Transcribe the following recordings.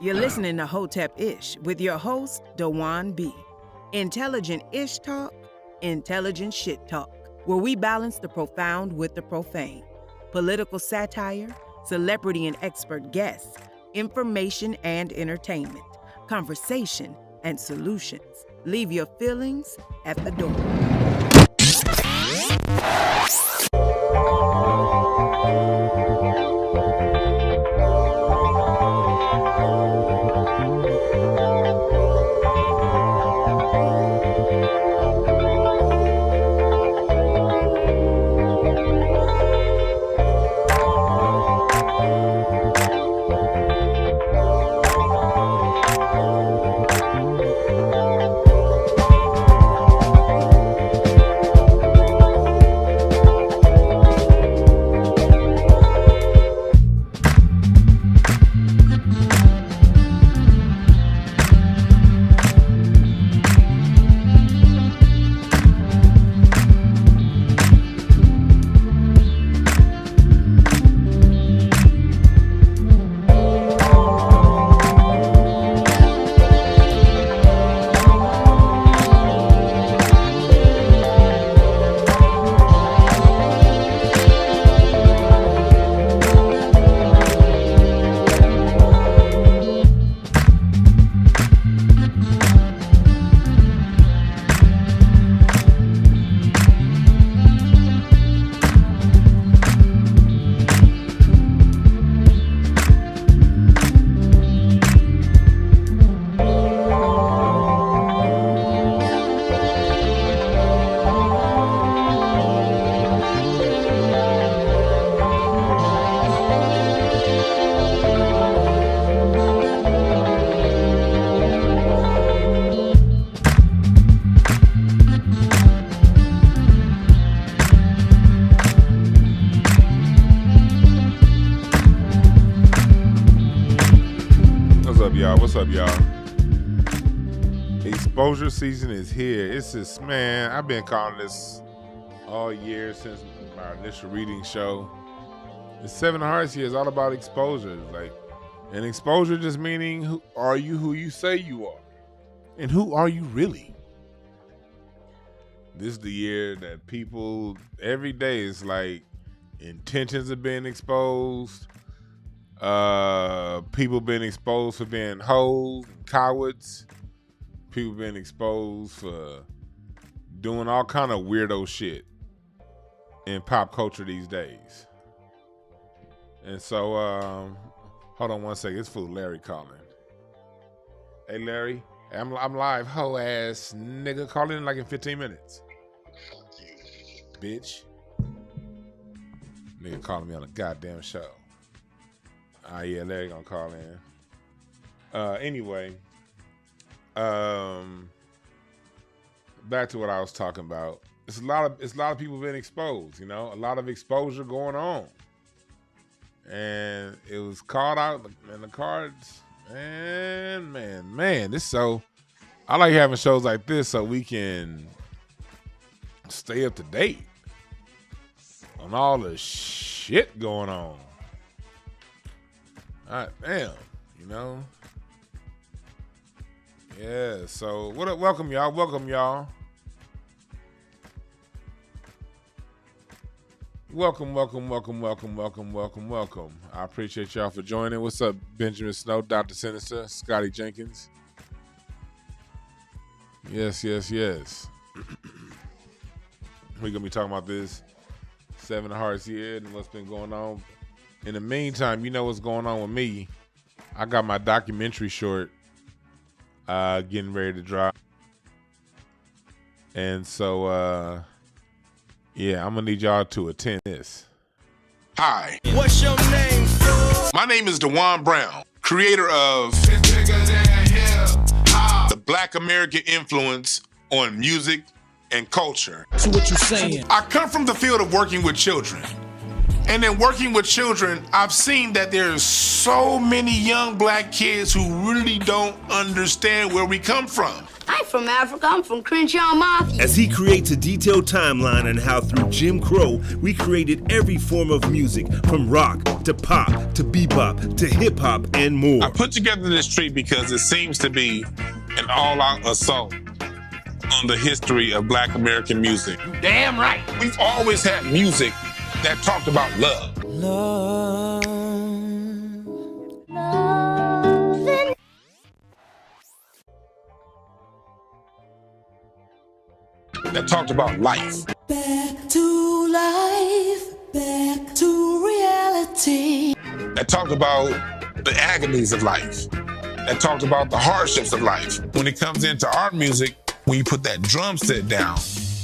You're listening to Hotep Ish with your host, Dewan B. Intelligent Ish Talk, intelligent shit talk, where we balance the profound with the profane. Political satire, celebrity and expert guests, information and entertainment, conversation and solutions. Leave your feelings at the door. What's up, y'all? Exposure season is here. It's this, man, I've been calling this all year since my initial reading show. The Seven of Hearts here is all about exposure. And exposure just meaning, who are you who you say you are? And who are you really? This is the year that people, every day is like intentions are being exposed. People being exposed for being hoes and cowards. People being exposed for doing all kind of weirdo shit in pop culture these days. And so, hold on one second. It's fool Larry calling. Hey Larry, I'm live, hoe ass nigga. Call in like in 15 minutes. Fuck you, bitch. Nigga calling me on a goddamn show. Yeah, Larry gonna call in. Anyway, back to what I was talking about. It's a lot of people being exposed, you know, a lot of exposure going on. And it was called out in the cards. Man, this so I like having shows like this so we can stay up to date on all the shit going on. Damn, you know. Yeah, so what up? Welcome y'all. Welcome. I appreciate y'all for joining. What's up, Benjamin Snow, Dr. Sinister, Scotty Jenkins? Yes. We're gonna be talking about this Seven of Hearts here and what's been going on. In the meantime, you know what's going on with me. I got my documentary short getting ready to drop. And so, yeah, I'm going to need y'all to attend this. Hi. What's your name? My name is Dewan Brown, creator of the Black American influence on music and culture. So what you saying? I come from the field of working with children. And in working with children, I've seen that there's so many young black kids who really don't understand where we come from. I'm from Africa. I'm from Crenshaw Mafia. As he creates a detailed timeline on how through Jim Crow, we created every form of music, from rock to pop to bebop to hip hop and more. I put together this tree because it seems to be an all-out assault on the history of Black American music. Damn right. We've always had music that talked about love. That talked about life. Back to life, back to reality. That talked about the agonies of life. That talked about the hardships of life. When it comes into our music, when you put that drum set down,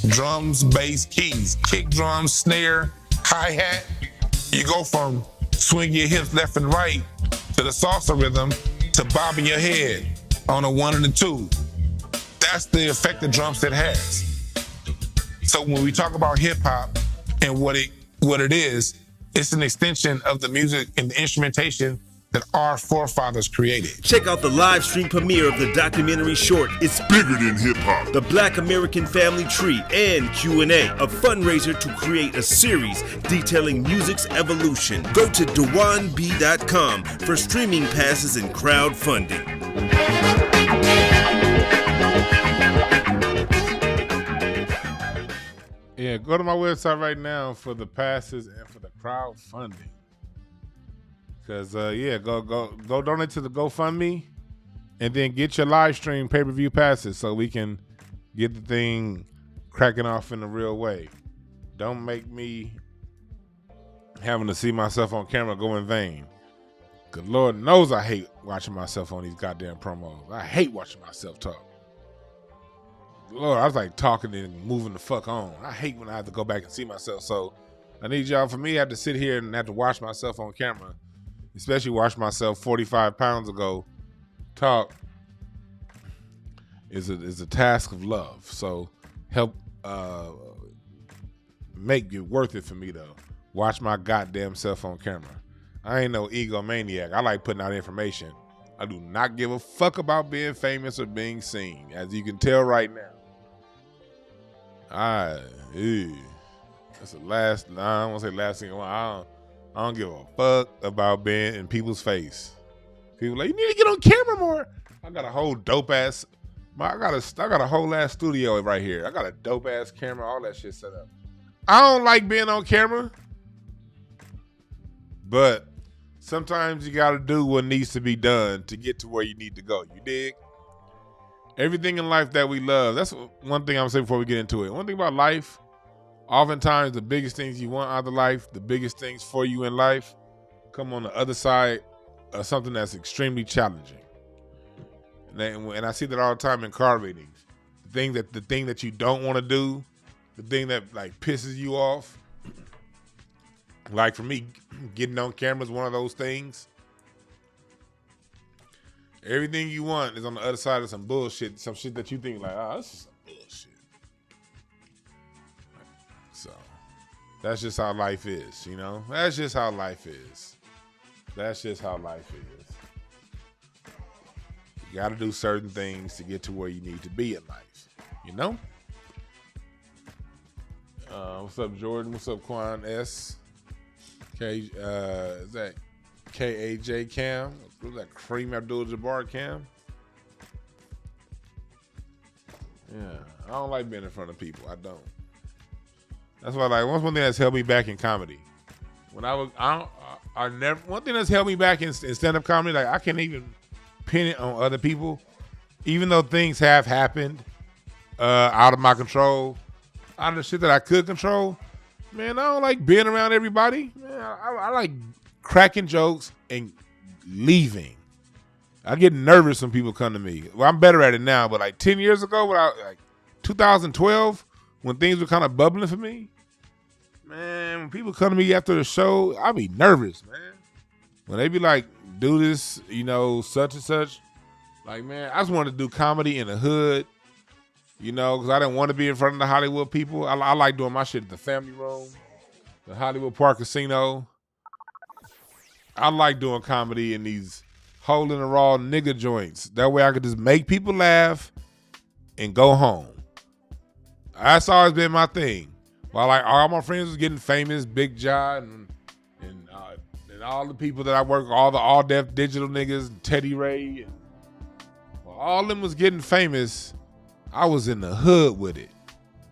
drums, bass, keys, kick drums, snare, hi-hat, you go from swing your hips left and right to the salsa rhythm to bobbing your head on a 1 and a 2. That's the effect the drum set has. So when we talk about hip hop and what it is, it's an extension of the music and the instrumentation that our forefathers created. Check out the live stream premiere of the documentary short, It's Bigger Than Hip Hop, The Black American Family Tree, and Q&A, a fundraiser to create a series detailing music's evolution. Go to DewanB.com for streaming passes and crowdfunding. Yeah, go to my website right now for the passes and for the crowdfunding. Cause go donate to the GoFundMe, and then get your live stream pay-per-view passes so we can get the thing cracking off in a real way. Don't make me having to see myself on camera go in vain. Cause Lord knows I hate watching myself on these goddamn promos. I hate watching myself talk. Lord, I was like talking and moving the fuck on. I hate when I have to go back and see myself. So I need y'all, for me to have to sit here and have to watch myself on camera, especially watch myself 45 pounds ago talk, is a task of love. So help make it worth it for me to watch my goddamn self on camera. I ain't no egomaniac. I like putting out information. I do not give a fuck about being famous or being seen, as you can tell right now. That's the last. Nah, I don't want to say last thing. I don't give a fuck about being in people's face. People like, you need to get on camera more. I got a whole dope ass. I got a whole ass studio right here. I got a dope ass camera, all that shit set up. I don't like being on camera, but sometimes you got to do what needs to be done to get to where you need to go. You dig? Everything in life that we love. That's one thing I'm gonna say before we get into it. One thing about life, oftentimes the biggest things you want out of life, the biggest things for you in life, come on the other side of something that's extremely challenging. And I see that all the time in car readings. The thing that you don't want to do, the thing that like pisses you off. Like for me, getting on camera is one of those things. Everything you want is on the other side of some bullshit, some shit that you think like, this is some bullshit. So that's just how life is, you know? That's just how life is. That's just how life is. You got to do certain things to get to where you need to be in life, you know? What's up, Jordan? What's up, Quan S? Is that KAJ Cam? Was that Kareem Abdul-Jabbar Cam? Yeah, I don't like being in front of people. I don't. That's why, like, one thing that's held me back in comedy. When one thing that's held me back in stand-up comedy, like, I can't even pin it on other people, even though things have happened out of my control, out of the shit that I could control. Man, I don't like being around everybody. Man, I like cracking jokes and leaving. I get nervous when people come to me. Well, I'm better at it now, but like 10 years ago, like 2012, when things were kind of bubbling for me, man, when people come to me after the show, I be nervous, man. When they be like, do this, you know, such and such. Like, man, I just wanted to do comedy in the hood, you know, because I didn't want to be in front of the Hollywood people. I like doing my shit at the Family Room, the Hollywood Park Casino. I like doing comedy in these hole in the raw nigga joints. That way I could just make people laugh and go home. That's always been my thing. While like all my friends was getting famous, Big John and all the people that I work with, all the All Def Digital niggas, Teddy Ray, and while all of them was getting famous, I was in the hood with it.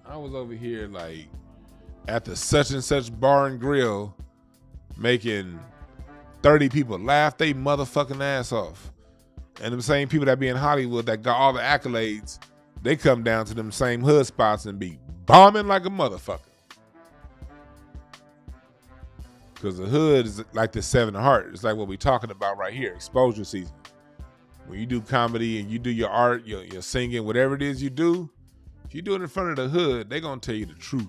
I was over here like at the such and such bar and grill making 30 people laugh they motherfucking ass off. And them same people that be in Hollywood that got all the accolades, they come down to them same hood spots and be bombing like a motherfucker. Because the hood is like the seven of heart. It's like what we talking about right here, exposure season. When you do comedy and you do your art, your singing, whatever it is you do, if you do it in front of the hood, they going to tell you the truth.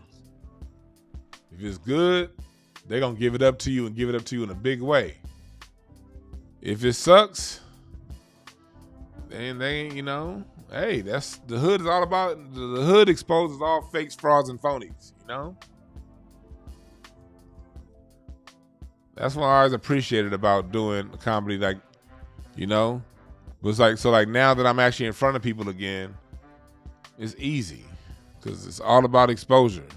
If it's good, they going to give it up to you and give it up to you in a big way. If it sucks, then they, hey, that's the hood is all about. The hood exposes all fakes, frauds, and phonies, That's what I always appreciated about doing comedy, like, was like, so like now that I'm actually in front of people again, it's easy because it's all about exposure,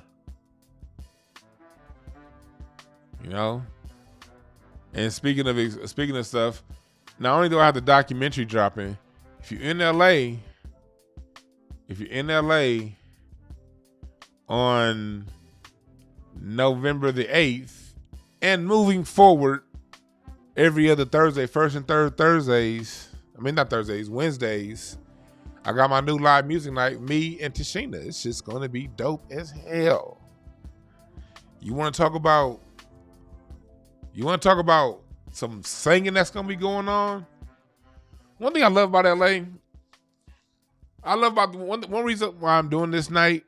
And speaking of stuff, not only do I have the documentary dropping, if you're in LA on November the 8th and moving forward every other Thursday, first and third Thursdays, Wednesdays, I got my new live music night, me and Tashina. It's just going to be dope as hell. You want to talk about some singing that's going to be going on? One thing I love about LA, one reason why I'm doing this night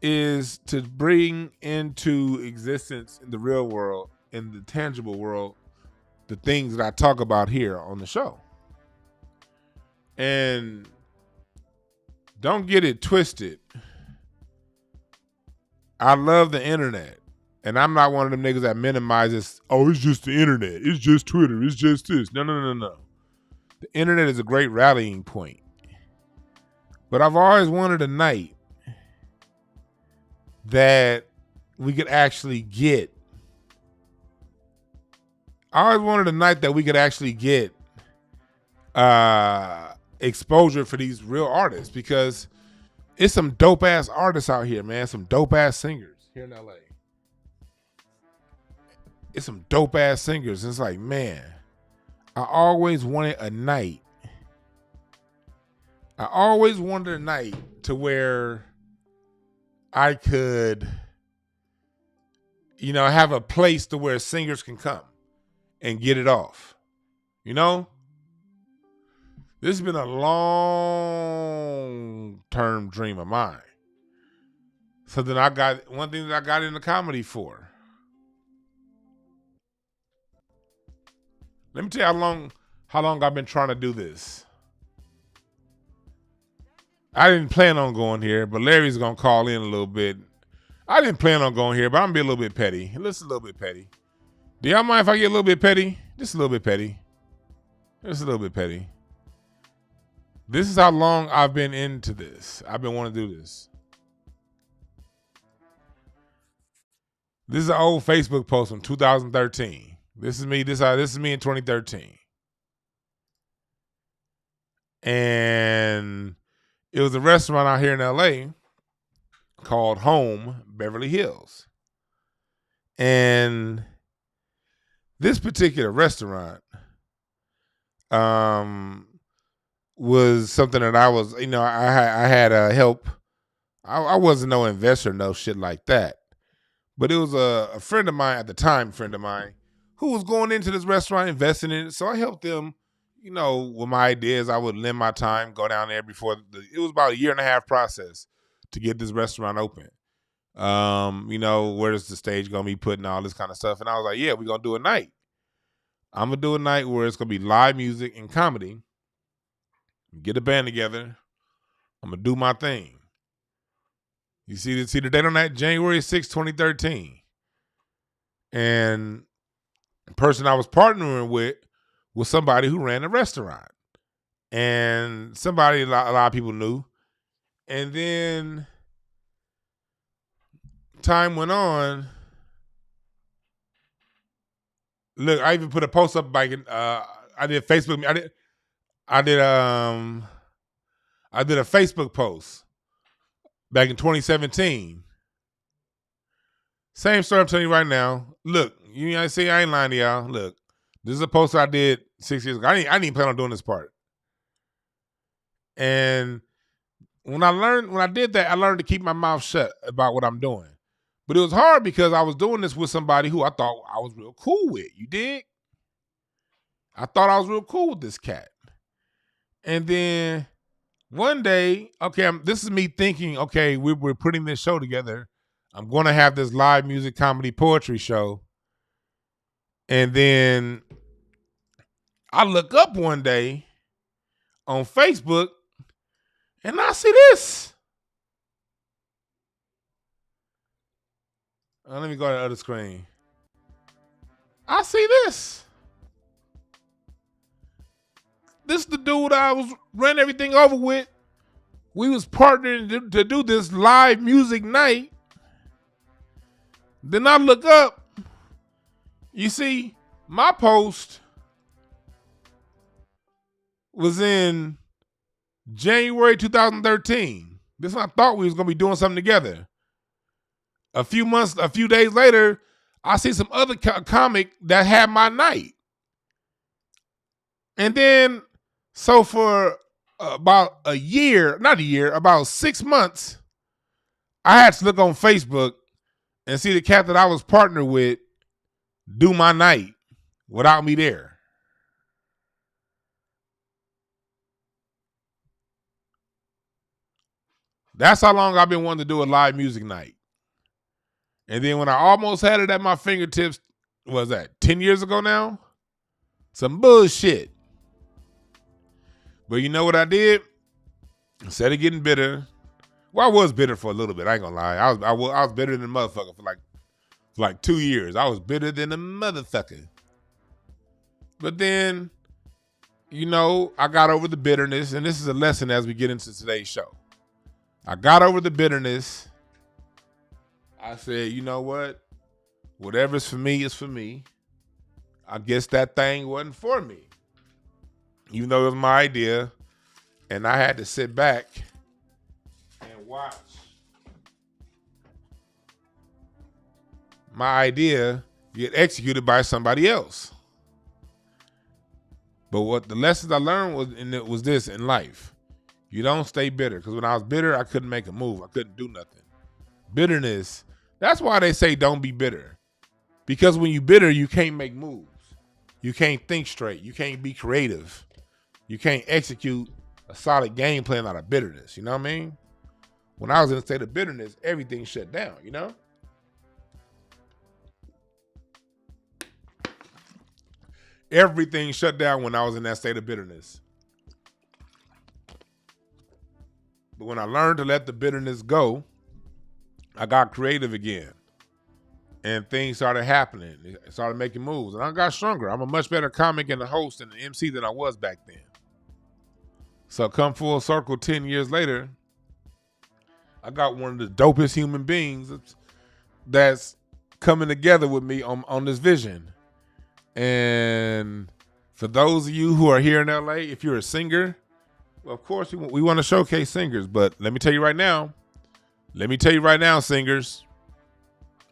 is to bring into existence in the real world, in the tangible world, the things that I talk about here on the show. And don't get it twisted. I love the internet. And I'm not one of them niggas that minimizes, it's just the internet. It's just Twitter. It's just this. No. The internet is a great rallying point. But I've always wanted a night that we could actually get. Exposure for these real artists, because it's some dope ass artists out here, man. Some dope ass singers here in LA. It's some dope ass singers. It's like, man, I always wanted a night to where I could, have a place to where singers can come and get it off. This has been a long-term dream of mine. So then one thing that I got into comedy for. Let me tell you how long I've been trying to do this. I didn't plan on going here, but Larry's going to call in a little bit. I didn't plan on going here, but I'm going to be a little bit petty. Just a little bit petty. Do y'all mind if I get a little bit petty? Just a little bit petty. Just a little bit petty. This is how long I've been into this. I've been wanting to do this. This is an old Facebook post from 2013. This is me. This is me in 2013. And it was a restaurant out here in LA called Home Beverly Hills. And this particular restaurant was something that I was, I had help. I wasn't no investor, no shit like that. But it was a friend of mine at the time, who was going into this restaurant, investing in it. So I helped them, with my ideas. I would lend my time, go down there before it was about a 1.5-year process to get this restaurant open. Where's the stage going to be put and all this kind of stuff. And I was like, yeah, we're going to do a night. I'm going to do a night where it's going to be live music and comedy. Get a band together. I'm going to do my thing. You see the date on that? January 6, 2013. And the person I was partnering with was somebody who ran a restaurant. And somebody a lot of people knew. And then time went on. Look, I even put a post up back in, I did Facebook. I did a Facebook post back in 2017. Same story I'm telling you right now. Look, I see, I ain't lying to y'all. Look, this is a post I did 6 years ago. I didn't even plan on doing this part. And when I did that, I learned to keep my mouth shut about what I'm doing. But it was hard because I was doing this with somebody who I thought I was real cool with. You dig? I thought I was real cool with this cat. And then one day, okay, this is me thinking, okay, we're putting this show together. I'm going to have this live music, comedy, poetry show. And then I look up one day on Facebook and I see this. Let me go to the other screen. I see this. This is the dude I was running everything over with. We was partnering to do this live music night. Then I look up. You see, my post was in January 2013. This one I thought we was going to be doing something together. A few days later, I see some other comic that had my night. And then, so for about about 6 months, I had to look on Facebook and see the cat that I was partnered with do my night without me there. That's how long I've been wanting to do a live music night. And then when I almost had it at my fingertips, what was that, 10 years ago now? Some bullshit. But you know what I did? Instead of getting bitter, well, I was bitter for a little bit. I ain't gonna lie. I was bitter than a motherfucker for like 2 years. I was bitter than a motherfucker. But then, I got over the bitterness, and this is a lesson as we get into today's show. I got over the bitterness. I said, you know what? Whatever's for me is for me. I guess that thing wasn't for me. Even though it was my idea, and I had to sit back and watch my idea get executed by somebody else. But what the lessons I learned was this in life. You don't stay bitter. Because when I was bitter, I couldn't make a move. I couldn't do nothing. Bitterness, that's why they say don't be bitter. Because when you bitter, you can't make moves. You can't think straight. You can't be creative. You can't execute a solid game plan out of bitterness. You know what I mean? When I was in a state of bitterness, everything shut down, Everything shut down when I was in that state of bitterness. But when I learned to let the bitterness go, I got creative again. And things started happening. It started making moves. And I got stronger. I'm a much better comic and a host and an MC than I was back then. So come full circle 10 years later, I got one of the dopest human beings that's coming together with me on this vision. And for those of you who are here in LA, if you're a singer, well, of course we want to showcase singers. But let me tell you right now, singers,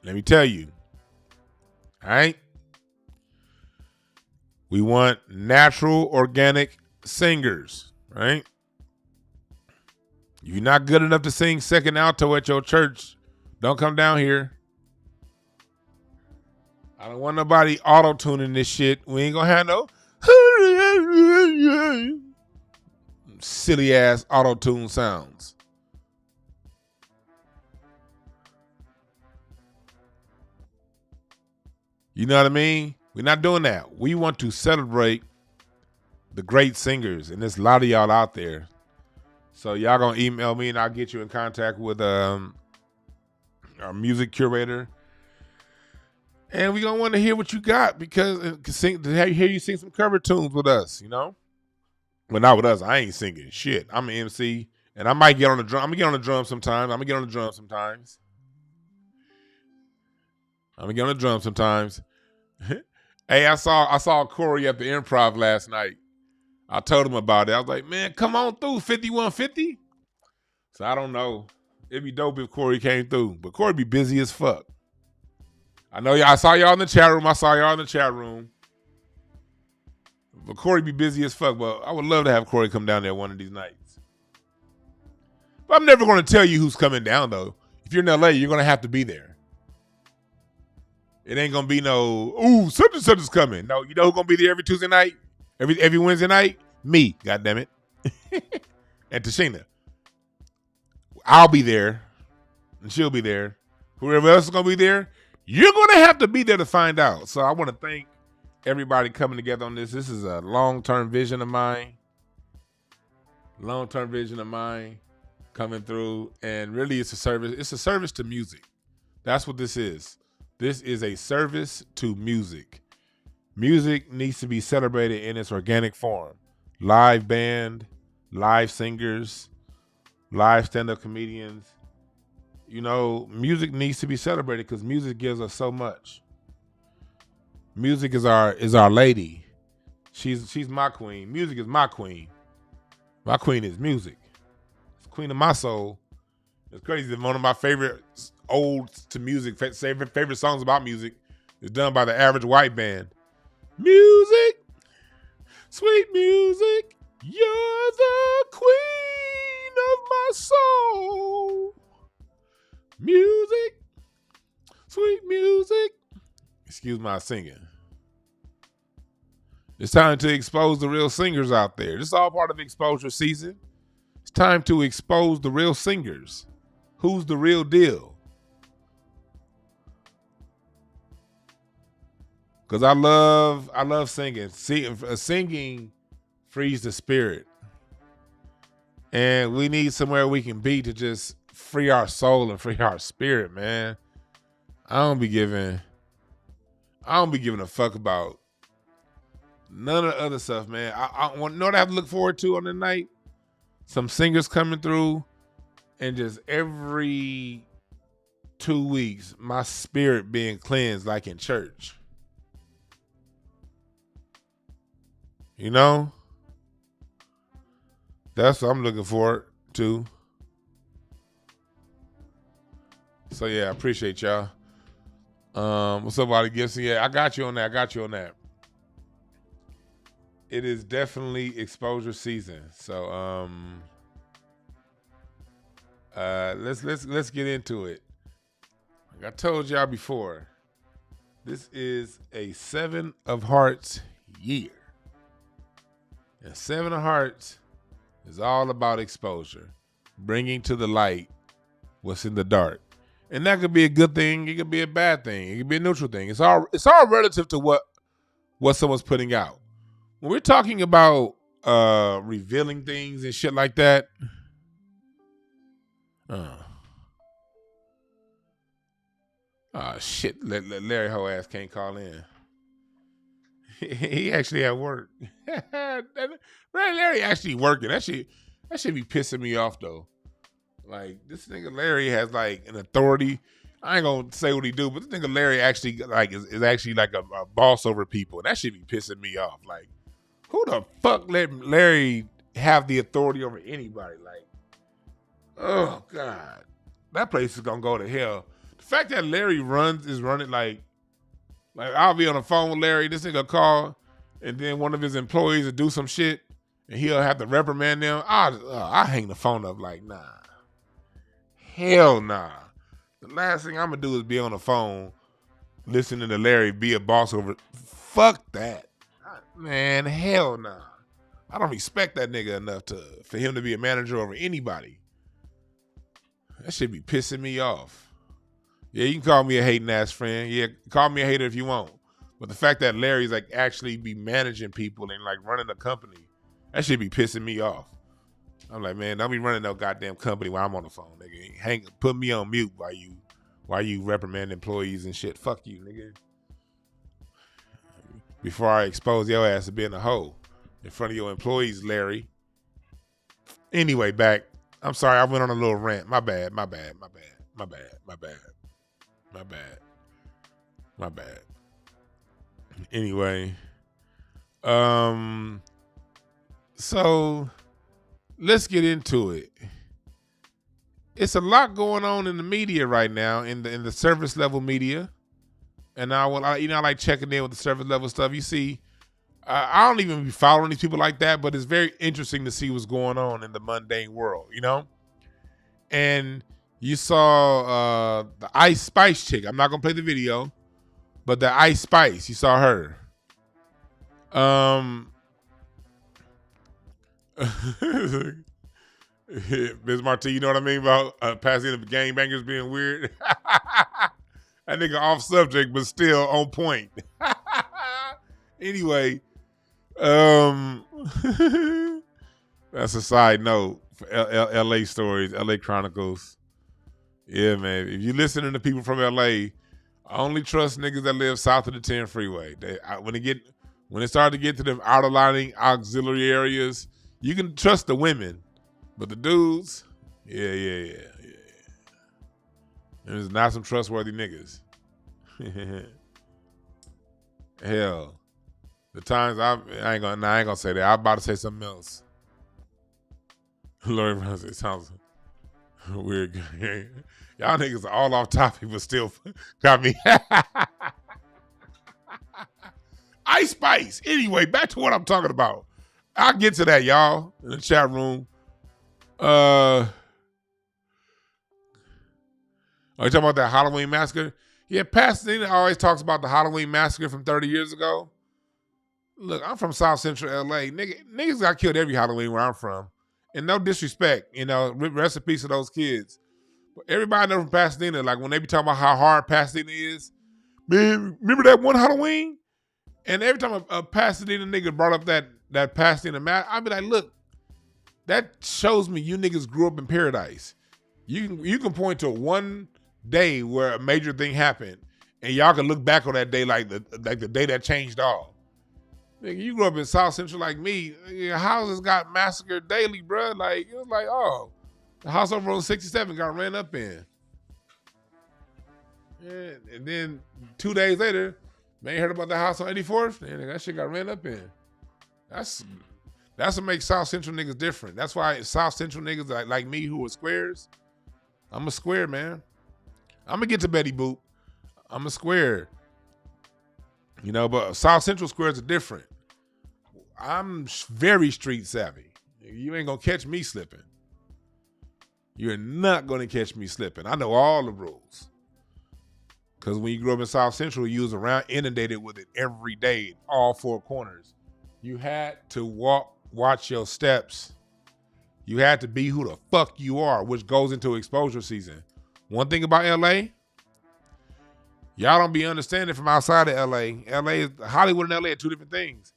let me tell you, all right? We want natural, organic singers, right? If you're not good enough to sing second alto at your church, don't come down here. I don't want nobody auto-tuning this shit. We ain't gonna have no silly-ass auto-tune sounds. You know what I mean? We're not doing that. We want to celebrate the great singers, and there's a lot of y'all out there. So y'all gonna email me, and I'll get you in contact with our music curator. And we gonna want to hear what you got because to hear you sing some cover tunes with us, Well, not with us. I ain't singing shit. I'm an MC, And I might get on the drum. I'm gonna get on the drum sometimes. Hey, I saw Corey at the Improv last night. I told him about it. I was like, man, come on through 5150. So I don't know. It'd be dope if Corey came through, but Corey be busy as fuck. I know I saw y'all in the chat room. But Corey be busy as fuck. But I would love to have Corey come down there one of these nights. But I'm never going to tell you who's coming down though. If you're in LA, you're going to have to be there. It ain't going to be no, ooh, such and such is coming. No, you know who's going to be there every Tuesday night? Every Wednesday night? Me, goddammit. And Tashina. I'll be there. And she'll be there. Whoever else is going to be there, you're going to have to be there to find out. So I want to thank everybody coming together on this. This is a long-term vision of mine. Coming through. And really it's a service. It's a service to music. That's what this is. This is a service to music. Music needs to be celebrated in its organic form. Live band, live singers, live stand-up comedians. You know, music needs to be celebrated because music gives us so much. Music is our lady. She's my queen. Music is my queen. My queen is music. It's the queen of my soul. It's crazy. One of my favorite odes to music, favorite songs about music is done by the Average White Band. Music, sweet music, you're the queen of my soul. Music, sweet music. Excuse my singing. It's time to expose the real singers out there. This is all part of exposure season. It's time to expose the real singers. Who's the real deal? Because I love singing. Singing frees the spirit. And we need somewhere we can be to just free our soul and free our spirit, man. I don't be giving a fuck about none of the other stuff, man. I want know what I have to look forward to on the night. Some singers coming through, and just every 2 weeks, my spirit being cleansed like in church. You know? That's what I'm looking forward to. So yeah, I appreciate y'all. What's up, Body Gibson? Yeah, I got you on that. It is definitely exposure season. So let's get into it. Like I told y'all before, this is a 7 of Hearts year. And 7 of Hearts is all about exposure, bringing to the light what's in the dark. And that could be a good thing. It could be a bad thing. It could be a neutral thing. It's all relative to what someone's putting out. When we're talking about revealing things and shit like that, shit, Larry Ho ass can't call in. He actually at work. Larry actually working. That should be pissing me off though. Like this nigga Larry has like an authority. I ain't gonna say what he do, but this nigga Larry actually like is actually like a boss over people. And that should be pissing me off. Like, who the fuck let Larry have the authority over anybody? Like, oh God. That place is gonna go to hell. The fact that Larry is running like I'll be on the phone with Larry, this nigga call, and then one of his employees will do some shit, and he'll have to reprimand them. I hang the phone up like, nah. Hell nah. The last thing I'm gonna do is be on the phone listening to Larry be a boss over. Fuck that. Man, hell nah. I don't respect that nigga enough for him to be a manager over anybody. That shit be pissing me off. Yeah, you can call me a hating ass friend. Yeah, call me a hater if you want. But the fact that Larry's like actually be managing people and like running a company, that should be pissing me off. I'm like, man, don't be running no goddamn company while I'm on the phone, nigga. Put me on mute while you reprimand employees and shit. Fuck you, nigga. Before I expose your ass to being a hoe in front of your employees, Larry. Anyway, back I'm sorry, I went on a little rant. My bad. Anyway, so let's get into it. It's a lot going on in the media right now, in the service level media, and I like checking in with the service level stuff. You see, I don't even be following these people like that, but it's very interesting to see what's going on in the mundane world, you know. And you saw the Ice Spice chick. I'm not gonna play the video, but the Ice Spice, you saw her. Ms. Martin, you know what I mean about Pasadena gangbangers being weird? That nigga off subject, but still on point. Anyway, that's a side note for LA stories, LA Chronicles. Yeah, man. If you listening to people from LA, I only trust niggas that live south of the 10 freeway. When it start to get to them outer lining auxiliary areas, you can trust the women. But the dudes, yeah. There's not some trustworthy niggas. Hell, the times I ain't gonna say that. I'm about to say something else. Lori Brown said, it sounds weird. Y'all niggas are all off topic, but still got me. Ice Spice. Anyway, back to what I'm talking about. I'll get to that, y'all, in the chat room. Are you talking about that Halloween massacre? Yeah, Pasadena always talks about the Halloween massacre from 30 years ago. Look, I'm from South Central LA. Niggas got killed every Halloween where I'm from. And no disrespect, rest in peace to those kids. But everybody know from Pasadena, like when they be talking about how hard Pasadena is, man, remember that one Halloween? And every time a Pasadena nigga brought up that Pasadena massacre, I'd be like, look, that shows me you niggas grew up in paradise. You can point to one day where a major thing happened, and y'all can look back on that day like the day that changed all. Nigga, you grew up in South Central like me. Your houses got massacred daily, bro. Like, it was like, oh, the house over on 67 got ran up in. Yeah, and then 2 days later, man, you heard about the house on 84th? Man, that shit got ran up in. That's what makes South Central niggas different. That's why South Central niggas like me who are squares, I'm a square, man. I'm going to get to Betty Boop. I'm a square. But South Central squares are different. I'm very street savvy. You ain't going to catch me slipping. You're not going to catch me slipping. I know all the rules. Because when you grew up in South Central, you was around inundated with it every day, all four corners. You had to watch your steps. You had to be who the fuck you are, which goes into exposure season. One thing about LA, y'all don't be understanding from outside of LA. Hollywood and LA are two different things.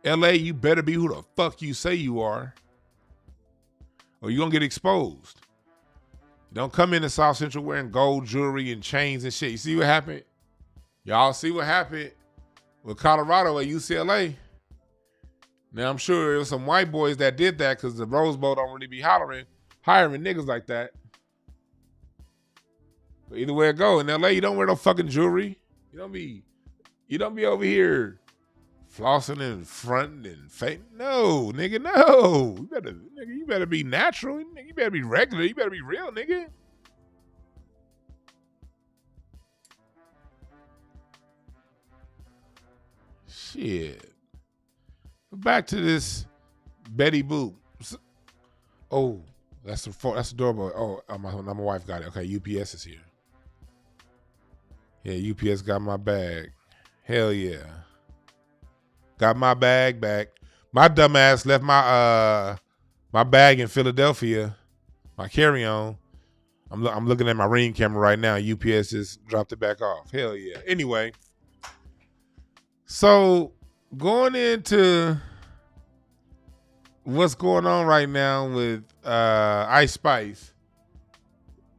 LA, you better be who the fuck you say you are, or you're gonna get exposed. Don't come into South Central wearing gold jewelry and chains and shit. You see what happened? Y'all see what happened with Colorado at UCLA? Now, I'm sure there was some white boys that did that because the Rose Bowl don't really be hiring niggas like that. But either way it go, in LA, you don't wear no fucking jewelry. You don't be over here flossing and fronting and fake. No, nigga, no. You better be natural. You better be regular. You better be real, nigga. Shit. Back to this Betty Boop. Oh, that's the doorbell. Oh, my wife got it. Okay, UPS is here. Yeah, UPS got my bag. Hell yeah. Got my bag back. My dumb ass left my bag in Philadelphia, my carry-on. I'm looking at my Ring camera right now. UPS just dropped it back off. Hell yeah. Anyway, so going into what's going on right now with Ice Spice,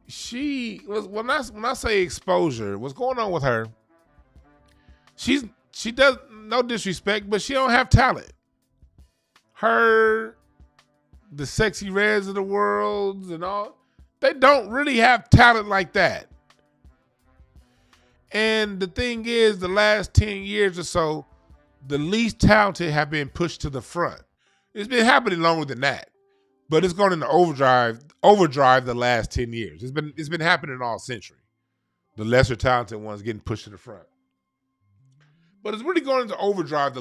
she was when I say exposure, what's going on with her? She does, no disrespect, but she don't have talent. Her the Sexy Reds of the world and all, they don't really have talent like that. And the thing is, the last 10 years or so, the least talented have been pushed to the front. It's been happening longer than that, but it's gone into overdrive the last 10 years. It's been happening all century. The lesser talented ones getting pushed to the front. But it's really going into overdrive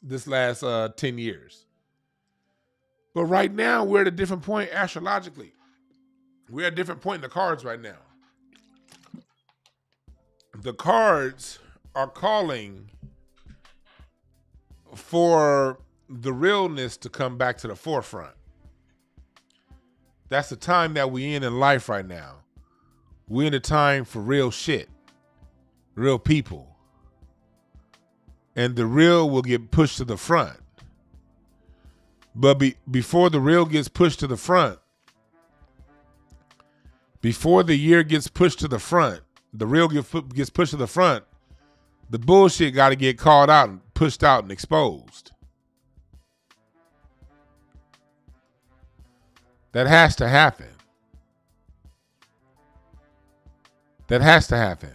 this last 10 years. But right now, we're at a different point astrologically. We're at a different point in the cards right now. The cards are calling for the realness to come back to the forefront. That's the time that we're in life right now. We're in a time for real shit, real people. And the real will get pushed to the front. But before the real gets pushed to the front, before the year gets pushed to the front, the real gets pushed to the front, the bullshit got to get called out and pushed out and exposed. That has to happen. That has to happen.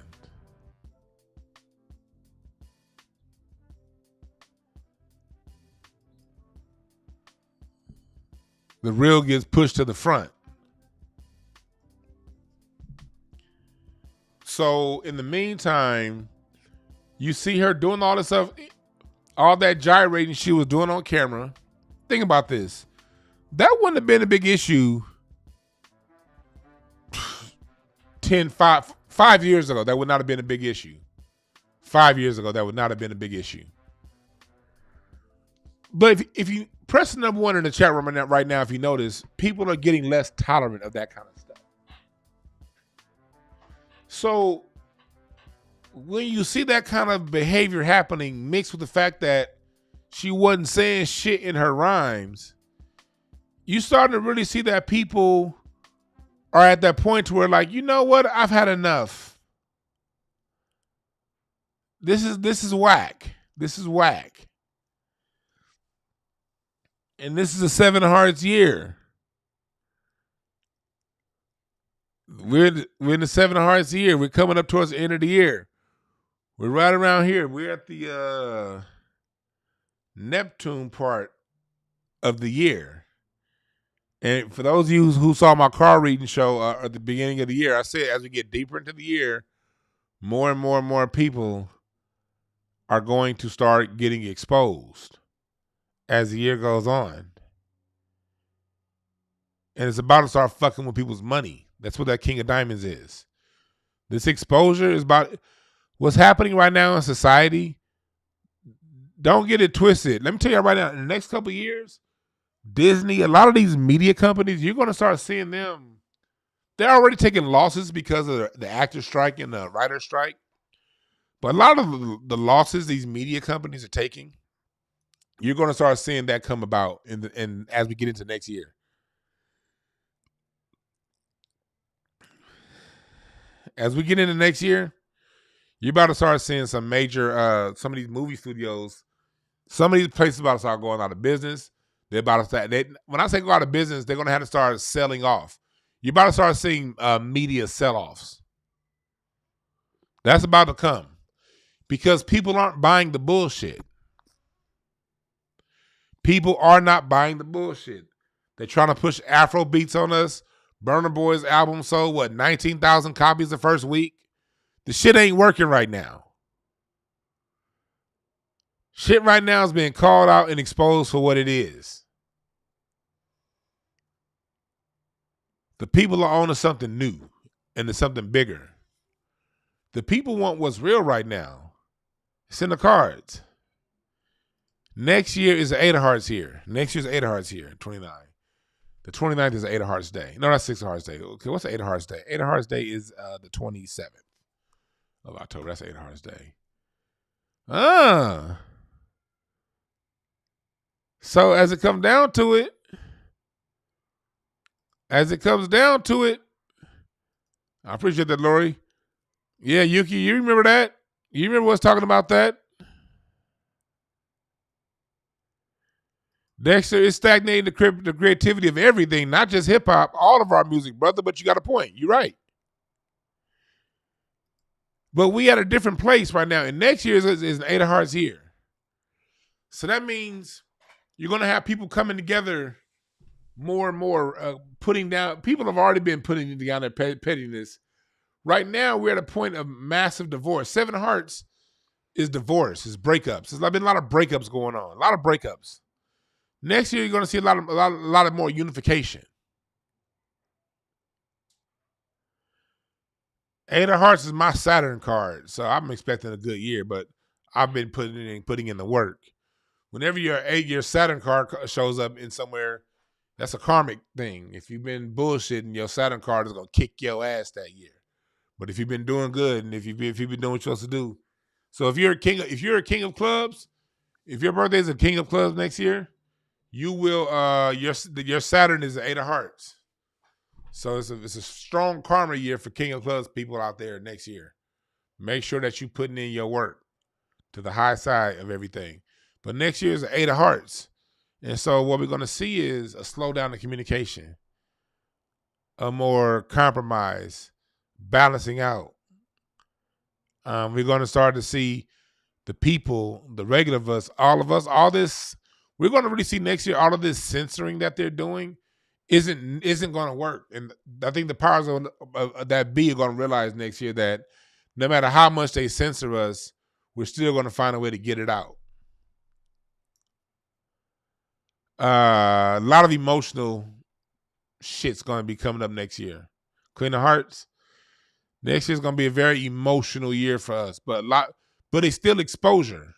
The real gets pushed to the front. So in the meantime, you see her doing all this stuff, all that gyrating she was doing on camera. Think about this. That wouldn't have been a big issue 5 years ago. That would not have been a big issue. 5 years ago, that would not have been a big issue. But if you press number 1 in the chat room right now, if you notice, people are getting less tolerant of that kind of stuff. So when you see that kind of behavior happening mixed with the fact that she wasn't saying shit in her rhymes, you starting to really see that people are at that point to where, like, you know what? I've had enough. This is whack. This is whack. And this is a 7 of Hearts year. We're in the 7 of Hearts year. We're coming up towards the end of the year. We're right around here. We're at the Neptune part of the year. And for those of you who saw my card reading show at the beginning of the year, I said as we get deeper into the year, more and more and more people are going to start getting exposed as the year goes on. And it's about to start fucking with people's money. That's what that King of Diamonds is. This exposure is about what's happening right now in society. Don't get it twisted. Let me tell you right now, in the next couple of years, Disney, a lot of these media companies, you're going to start seeing them. They're already taking losses because of the actor strike and the writer strike. But a lot of the losses these media companies are taking, you're going to start seeing that come about as we get into next year. As we get into next year, you're about to start seeing some major, some of these movie studios, some of these places about to start going out of business. They're about to start. When I say go out of business, they're going to have to start selling off. You're about to start seeing media sell-offs. That's about to come because people aren't buying the bullshit. People are not buying the bullshit. They're trying to push Afro beats on us. Burna Boy's album sold, 19,000 copies the first week? The shit ain't working right now. Shit right now is being called out and exposed for what it is. The people are on to something new and to something bigger. The people want what's real right now. It's in the cards. Next year is the 8 of Hearts here. Next year's 8 of Hearts here, 29. The 29th is the 8 of Hearts day. No, that's 6 of Hearts day. Okay, what's the 8 of Hearts day? 8 of Hearts day is the 27th of October. That's 8 of Hearts day. So as it comes down to it, I appreciate that, Lori. Yeah, Yuki, you remember that? You remember us talking about that? Next year, it's stagnating the creativity of everything, not just hip hop, all of our music, brother. But you got a point. You're right. But we at a different place right now. And next year is an 8 of Hearts year. So that means you're going to have people coming together more and more, putting down. People have already been putting down their pettiness. Right now, we're at a point of massive divorce. 7 of Hearts is divorce, is breakups. There's been a lot of breakups going on, a lot of breakups. Next year, you're going to see a lot of more unification. 8 of Hearts is my Saturn card, so I'm expecting a good year, but I've been putting in the work. Whenever your Saturn card shows up in somewhere, that's a karmic thing. If you've been bullshitting, your Saturn card is going to kick your ass that year. But if you've been doing good and if you've been doing what you're supposed to do, so if you're a king of clubs, if your birthday is a king of clubs next year, you will your Saturn is the 8 of Hearts. So it's a strong karma year for king of clubs people out there next year. Make sure that you're putting in your work to the high side of everything. But next year is the 8 of Hearts. And so what we're going to see is a slowdown in communication, a more compromise, balancing out. We're going to start to see the people, the regular of us, all this. We're going to really see next year all of this censoring that they're doing isn't going to work. And I think the powers of that be are going to realize next year that no matter how much they censor us, we're still going to find a way to get it out. A lot of emotional shit's going to be coming up next year. Queen of Hearts. Next year's going to be a very emotional year for us, but it's still exposure.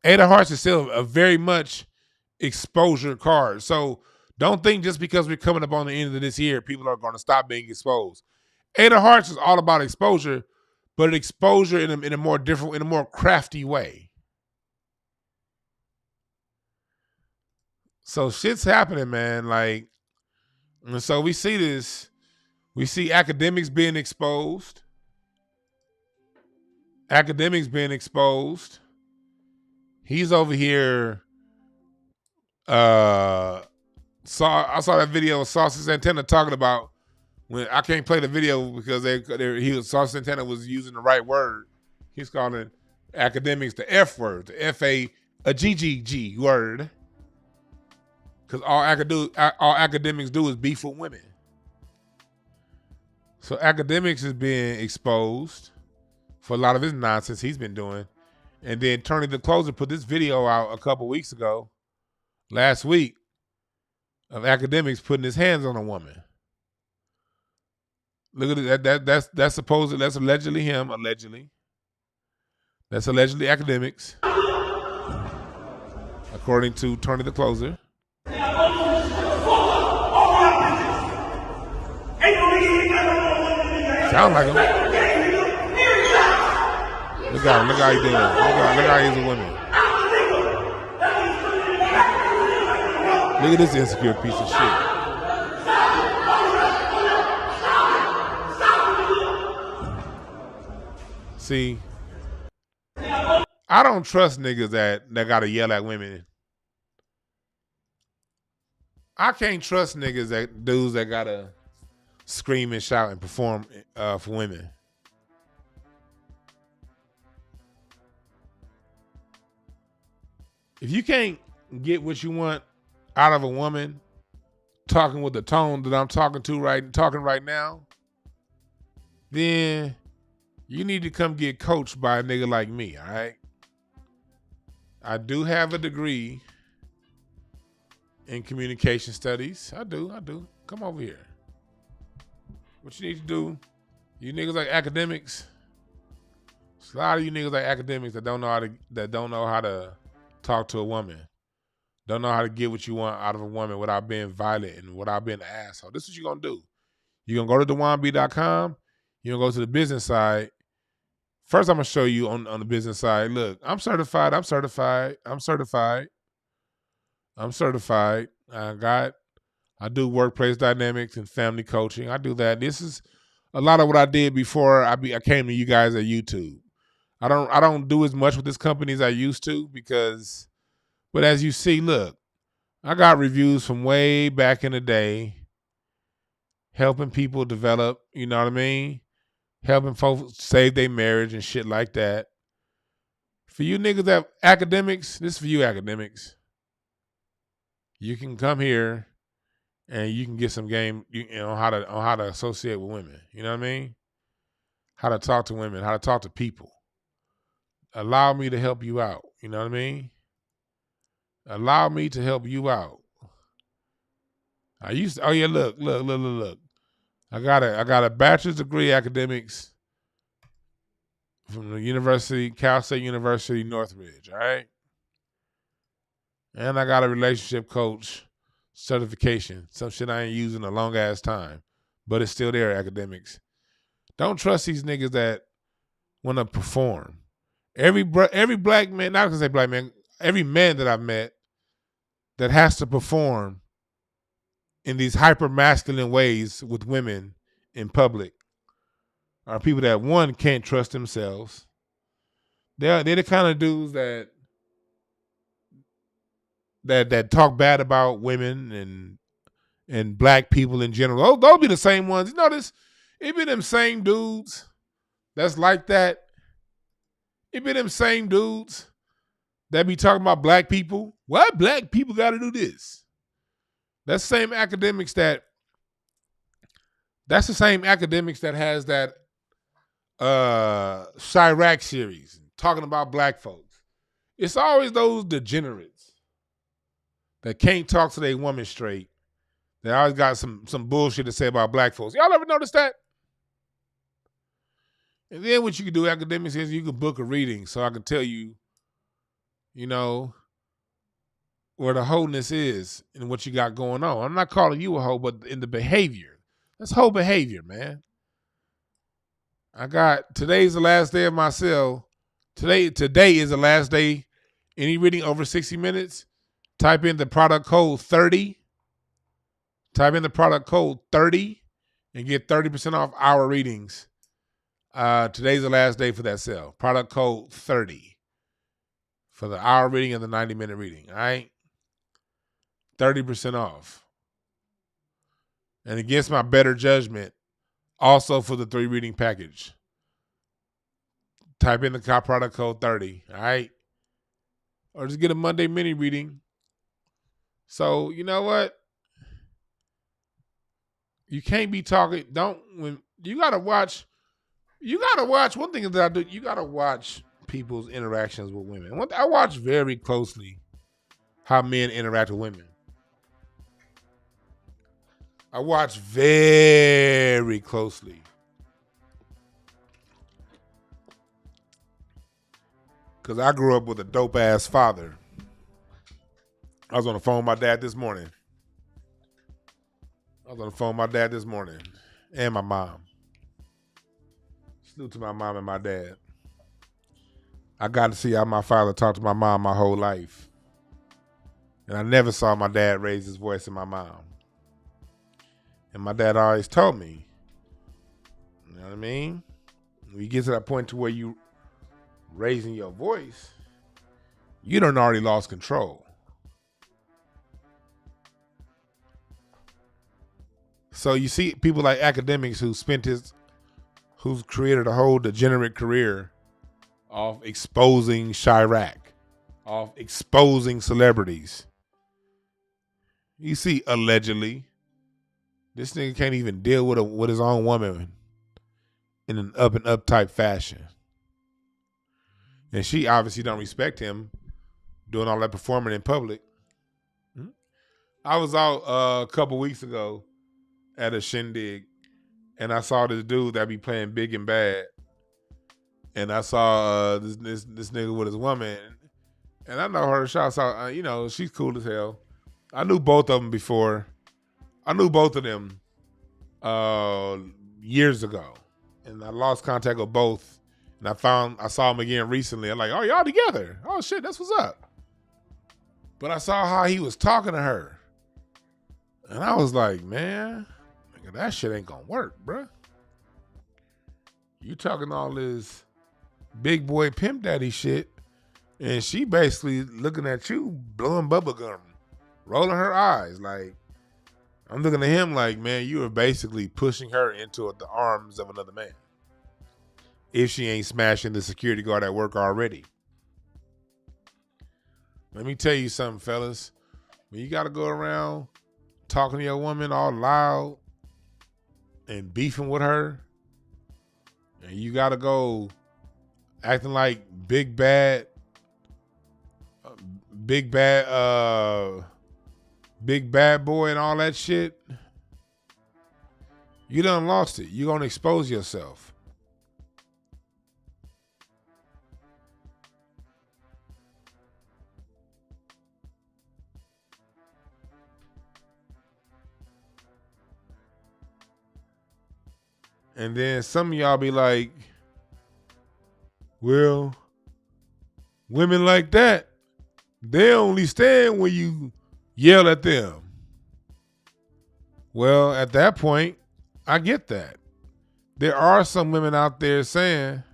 8 of Hearts is still a very much exposure card. So don't think just because we're coming up on the end of this year, people are going to stop being exposed. 8 of Hearts is all about exposure, but exposure in a more crafty way. So shit's happening, man. Like, and so we see this. We see academics being exposed. He's over here. I saw that video of Saucy Santana talking about when I can't play the video because Saucy Santana was using the right word. He's calling academics the F word, the F-A-G-G word. Because all academics do is beef with women. So academics is being exposed for a lot of his nonsense he's been doing. And then Tony the Closer put this video out a couple weeks ago, last week, of academics putting his hands on a woman. Look at it. That's allegedly him, allegedly. That's allegedly academics, according to Tony the Closer. Sound like him. Look how he doing. Look how he's a woman. Look at this insecure piece of shit. See, I don't trust niggas that gotta yell at women. I can't trust dudes that gotta scream and shout and perform for women. If you can't get what you want out of a woman, talking with the tone that I'm talking right now, then you need to come get coached by a nigga like me, all right? I do have a degree in communication studies. I do. Come over here. What you need to do, you niggas like academics, there's a lot of you niggas like academics that don't know how to talk to a woman. Don't know how to get what you want out of a woman without being violent and without being an asshole. This is what you're going to do. You're going to go to DeWanB.com. You're going to go to the business side. First, I'm going to show you on the business side. Look, I'm certified. I do workplace dynamics and family coaching. I do that. This is a lot of what I did before I came to you guys at YouTube. I don't do as much with this company as I used to but as you see, look, I got reviews from way back in the day, helping people develop, you know what I mean? Helping folks save their marriage and shit like that. For you niggas that academics, this is for you academics. You can come here and you can get some game, you know, on how to associate with women. You know what I mean? How to talk to women, how to talk to people. Allow me to help you out. You know what I mean? Allow me to help you out. I used to, oh yeah, look. I got a bachelor's degree academics from the university, Cal State University, Northridge, all right? And I got a relationship coach certification, some shit I ain't using a long ass time, but it's still there, academics. Don't trust these niggas that want to perform. Every black man, not gonna say black man, every man that I've met that has to perform in these hyper masculine ways with women in public are people that, one, can't trust themselves. They're the kind of dudes that talk bad about women and black people in general. Those be the same ones. You notice it be them same dudes that's like that. It be them same dudes that be talking about black people. Why black people got to do this? That's the same academics that has that Chirac series talking about black folks. It's always those degenerates that can't talk to their woman straight. They always got some bullshit to say about black folks. Y'all ever notice that? And then what you can do, academics, is you can book a reading so I can tell you, you know, where the wholeness is and what you got going on. I'm not calling you a hoe, but in the behavior. That's whole behavior, man. Today's the last day of my sale. Today is the last day. Any reading over 60 minutes, type in the product code 30. Type in the product code 30 and get 30% off our readings. Today's the last day for that sale. Product code 30 for the hour reading and the 90-minute reading. All right? 30% off. And against my better judgment, also for the 3 reading package. Type in the product code 30. All right? Or just get a Monday mini reading. So, you know what? You can't be talking. You gotta watch one thing that I do. You gotta watch people's interactions with women. I watch very closely how men interact with women. I watch very closely. Because I grew up with a dope ass father. I was on the phone with my dad this morning. And my mom. Salute to my mom and my dad. I got to see how my father talked to my mom my whole life. And I never saw my dad raise his voice at my mom. And my dad always told me, you know what I mean? When you get to that point to where you raising your voice, you done already lost control. So you see people like academics who's created a whole degenerate career of exposing Chirac, of exposing celebrities. You see, allegedly, this nigga can't even deal with his own woman in an up and up type fashion. And she obviously don't respect him doing all that performing in public. I was out a couple weeks ago at a shindig, and I saw this dude that be playing Big and Bad, and I saw this nigga with his woman, and I know her. Shouts out, you know, she's cool as hell. I knew both of them before. I knew both of them years ago, and I lost contact with both. And I saw them again recently. I'm like, oh, y'all together? Oh shit, that's what's up. But I saw how he was talking to her, and I was like, man, that shit ain't gonna work, bruh. You talking all this big boy pimp daddy shit, and she basically looking at you blowing bubble gum rolling her eyes. Like, I'm looking at him like, man, you are basically pushing her into the arms of another man. If she ain't smashing the security guard at work already. Let me tell you something, fellas. When you got to go around talking to your woman all loud and beefing with her, and you got to go acting like big bad boy and all that shit, you done lost it. You're going to expose yourself. And then some of y'all be like, well, women like that, they only stand when you yell at them. Well, at that point, I get that. There are some women out there saying,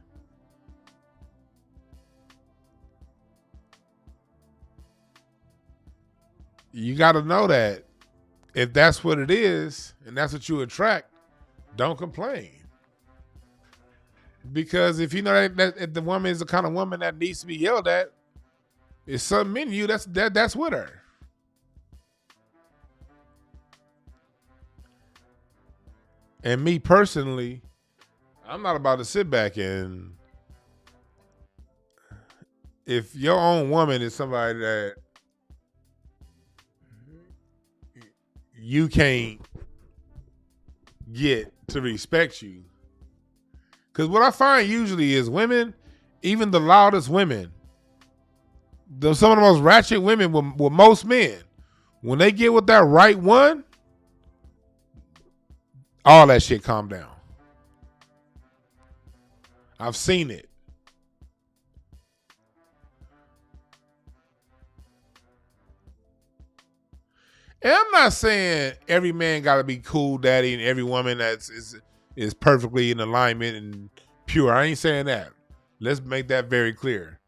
you got to know that if that's what it is and that's what you attract, don't complain. Because if you know that if the woman is the kind of woman that needs to be yelled at, it's something in you that's with her. And me personally, I'm not about to sit back and, if your own woman is somebody that you can't get to respect you. Because what I find usually is women, even the loudest women, some of the most ratchet women with most men, when they get with that right one, all that shit calm down. I've seen it. And I'm not saying every man got to be cool daddy and every woman is perfectly in alignment and pure. I ain't saying that. Let's make that very clear.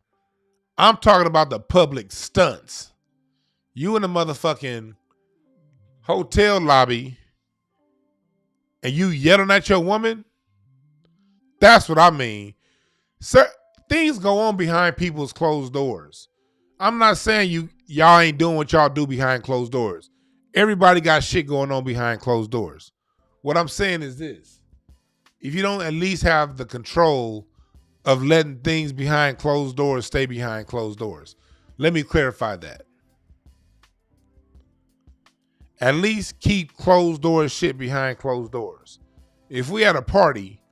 I'm talking about the public stunts. You in the motherfucking hotel lobby and you yelling at your woman? That's what I mean. Sir, things go on behind people's closed doors. I'm not saying y'all ain't doing what y'all do behind closed doors. Everybody got shit going on behind closed doors. What I'm saying is this. If you don't at least have the control of letting things behind closed doors stay behind closed doors. Let me clarify that. At least keep closed doors shit behind closed doors. If we at a party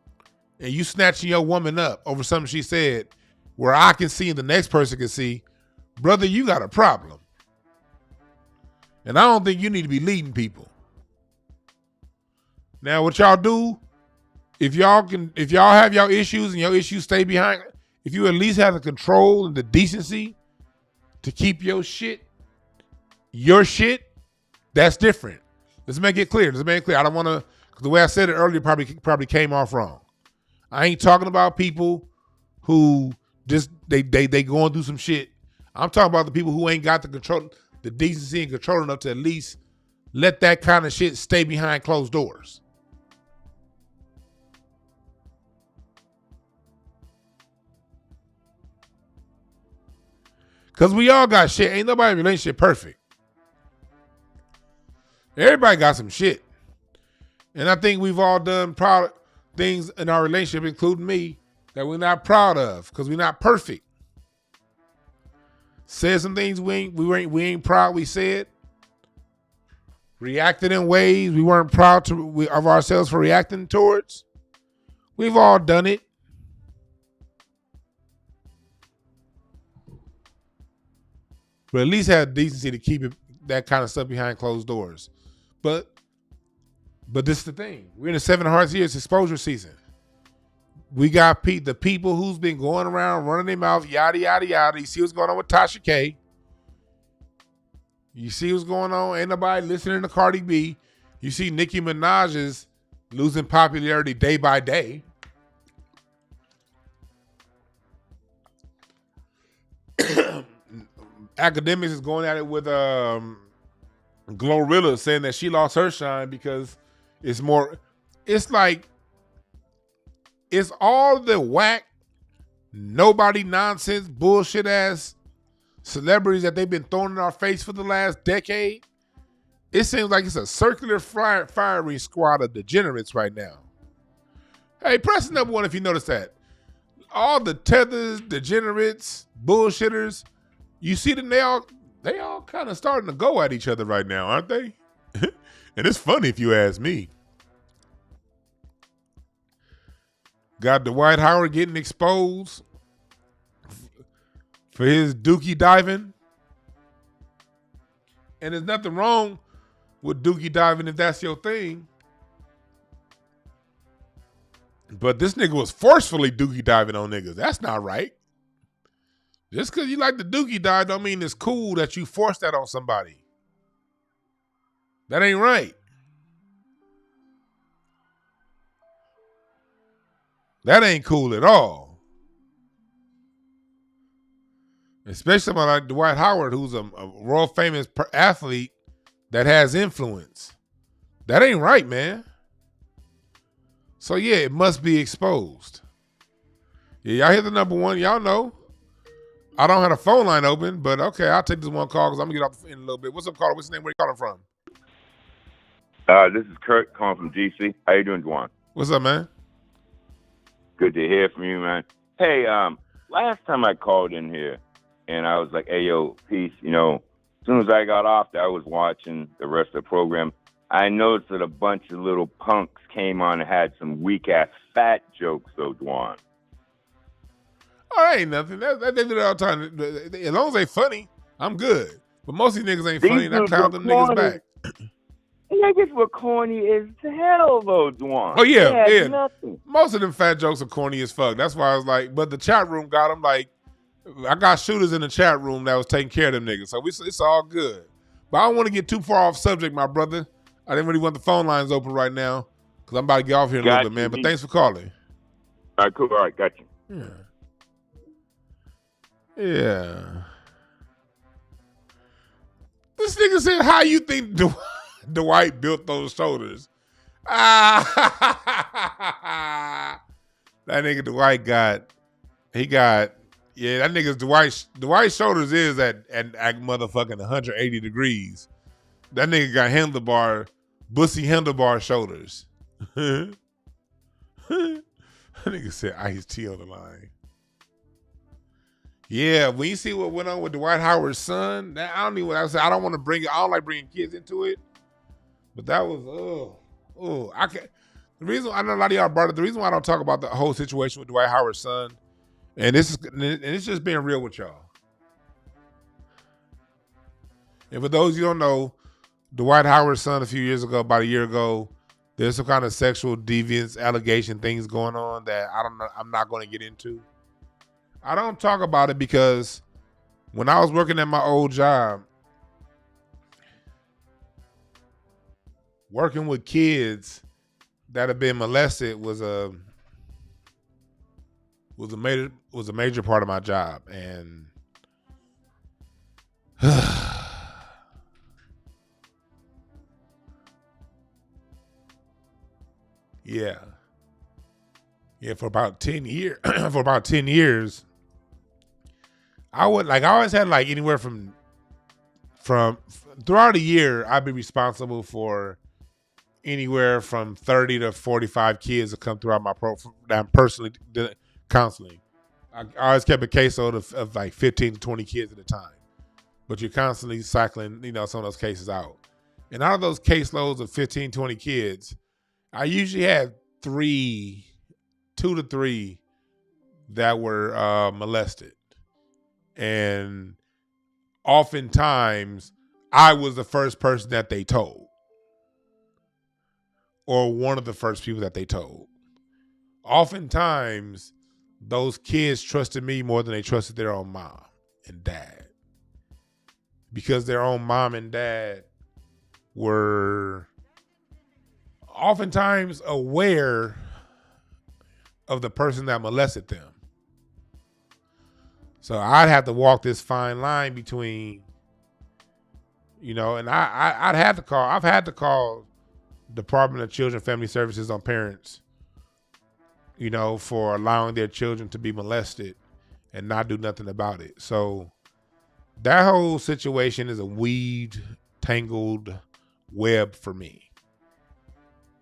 and you snatching your woman up over something she said where I can see and the next person can see, brother, you got a problem. And I don't think you need to be leading people. Now, what y'all do, if y'all have y'all issues and your issues stay behind, if you at least have the control and the decency to keep your shit, that's different. Let's make it clear. I don't want to, because the way I said it earlier probably came off wrong. I ain't talking about people who just they going through some shit. I'm talking about the people who ain't got the control, the decency and control enough to at least let that kind of shit stay behind closed doors. Because we all got shit. Ain't nobody relationship perfect. Everybody got some shit. And I think we've all done things in our relationship, including me, that we're not proud of because we're not perfect. Said some things we ain't proud we said. Reacted in ways we weren't proud of ourselves for reacting towards. We've all done it. But at least have decency to keep that kind of stuff behind closed doors. But this is the thing. We're in the 7 Hearts Years exposure season. We got the people who's been going around running their mouth, yada, yada, yada. You see what's going on with Tasha K. You see what's going on. Ain't nobody listening to Cardi B. You see Nicki Minaj is losing popularity day by day. Academics is going at it with Glorilla saying that she lost her shine because it's like it's all the whack, nobody nonsense, bullshit ass celebrities that they've been throwing in our face for the last decade. It seems like it's a circular firing squad of degenerates right now. Hey, press number 1 if you notice that. All the tethers, degenerates, bullshitters, you see them, they all kind of starting to go at each other right now, aren't they? And it's funny if you ask me. Got Dwight Howard getting exposed for his dookie diving. And there's nothing wrong with dookie diving if that's your thing. But this nigga was forcefully dookie diving on niggas. That's not right. Just because you like the dookie dive don't mean it's cool that you force that on somebody. That ain't right. That ain't cool at all. Especially somebody like Dwight Howard, who's a world famous athlete that has influence. That ain't right, man. So yeah, it must be exposed. Yeah, y'all hear the number 1. Y'all know. I don't have a phone line open, but okay, I'll take this one call because I'm going to get off in a little bit. What's up, caller? What's your name? Where you calling from? This is Kurt calling from DC. How you doing, Dwan? What's up, man? Good to hear from you, man. Hey, last time I called in here, and I was like, hey, yo, peace. You know, as soon as I got off there, I was watching the rest of the program. I noticed that a bunch of little punks came on and had some weak-ass fat jokes, though, Dwan. Oh, ain't nothing. They do that all the time. As long as they funny, I'm good. But most of these niggas ain't funny, and I clown them niggas back. Niggas were corny as hell, though, Dwan. Oh, yeah, yeah. Nothing. Most of them fat jokes are corny as fuck. That's why I was like, but the chat room got them like, I got shooters in the chat room that was taking care of them niggas. So it's all good. But I don't want to get too far off subject, my brother. I didn't really want the phone lines open right now because I'm about to get off here in a little bit, man. But thanks for calling. All right, cool. All right, got you. Yeah. Yeah. This nigga said, how you think Dwight built those shoulders? That nigga Dwight that nigga's Dwight's shoulders is at motherfucking 180 degrees. That nigga got bussy handlebar shoulders. That nigga said Ice-T on the line. Yeah, when you see what went on with Dwight Howard's son, I don't want to bring it. I don't like bringing kids into it. But that was, I can't. The reason, I know a lot of y'all brought it, the reason why I don't talk about the whole situation with Dwight Howard's son, and it's just being real with y'all. And for those you don't know, Dwight Howard's son about a year ago, there's some kind of sexual deviance allegation things going on that I'm not going to get into. I don't talk about it because when I was working at my old job, working with kids that have been molested was a major part of my job, and yeah, for about 10 years, I always had like anywhere from throughout the year, I'd be responsible for anywhere from 30 to 45 kids that come throughout my program that I'm personally counseling. I always kept a caseload of like 15 to 20 kids at a time, but you're constantly cycling, some of those cases out. And out of those caseloads of 15, 20 kids, I usually had 2 to 3 that were molested. And oftentimes I was the first person that they told, or one of the first people that they told. Oftentimes those kids trusted me more than they trusted their own mom and dad, because their own mom and dad were oftentimes aware of the person that molested them. So I'd have to walk this fine line between, And I've had to call Department of Children and Family Services on parents, for allowing their children to be molested and not do nothing about it. So that whole situation is a tangled web for me.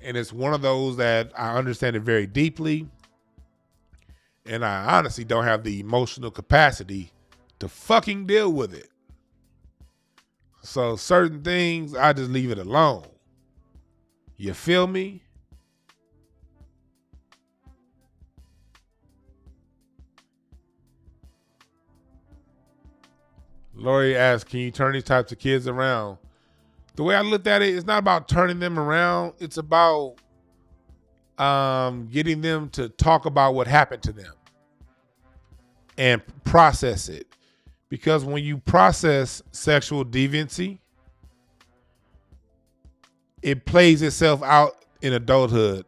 And it's one of those that I understand it very deeply. And I honestly don't have the emotional capacity to fucking deal with it. So certain things, I just leave it alone. You feel me? Lori asked, can you turn these types of kids around? The way I looked at it, it's not about turning them around. It's about getting them to talk about what happened to them and process it. Because when you process sexual deviancy, it plays itself out in adulthood.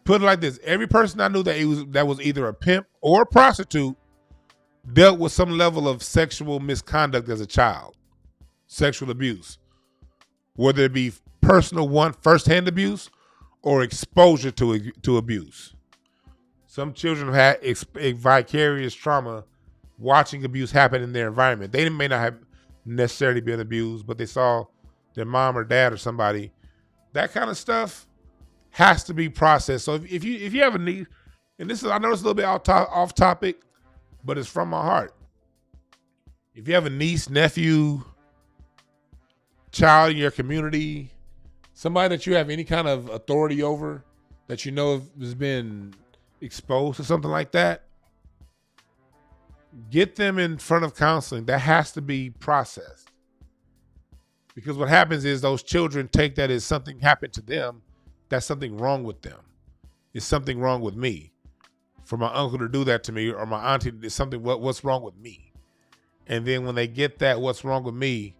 Put it like this: every person I knew that was either a pimp or a prostitute dealt with some level of sexual misconduct as a child, sexual abuse, whether it be personal firsthand abuse or exposure to abuse. Some children have had a vicarious trauma watching abuse happen in their environment. They may not have necessarily been abused, but they saw their mom or dad or somebody. That kind of stuff has to be processed. So if you have a need, and I know it's a little bit off topic, but it's from my heart. If you have a niece, nephew, child in your community, somebody that you have any kind of authority over, that you know has been exposed to something like that, get them in front of counseling. That has to be processed. Because what happens is those children take that as something happened to them, that's something wrong with them. It's something wrong with me. For my uncle to do that to me, or my auntie, it's something, what's wrong with me? And then when they get that, what's wrong with me,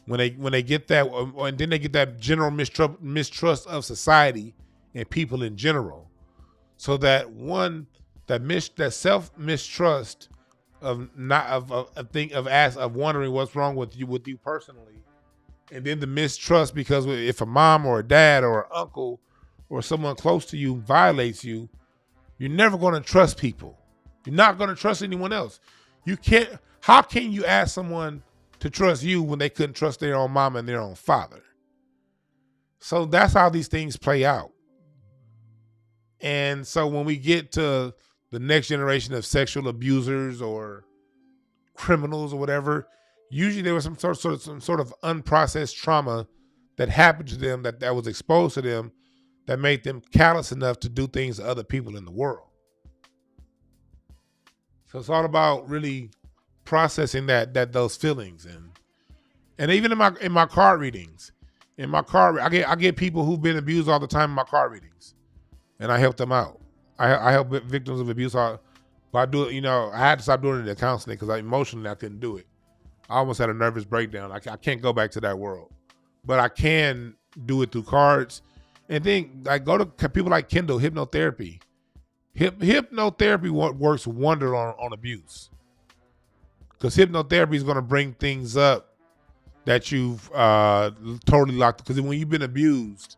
when they get that, and then they get that general mistrust of society and people in general. So that that self mistrust of wondering what's wrong with you personally, and then the mistrust because if a mom or a dad or an uncle or someone close to you violates you, you're never going to trust people. You're not going to trust anyone else. You can't. How can you ask someone to trust you when they couldn't trust their own mom and their own father? So that's how these things play out. And so when we get to the next generation of sexual abusers or criminals or whatever, usually there was some sort of unprocessed trauma that happened to them, that was exposed to them, that made them callous enough to do things to other people in the world. So it's all about really processing those feelings, and even in my card readings, I get people who've been abused all the time in my card readings, and I help them out. I help victims of abuse. But I do it. I had to stop doing it in counseling because emotionally I couldn't do it. I almost had a nervous breakdown. I can't go back to that world, but I can do it through cards. And then I go to people like Kendall, hypnotherapy. Hypnotherapy works wonder on abuse. Because hypnotherapy is going to bring things up that you've totally locked. Because when you've been abused,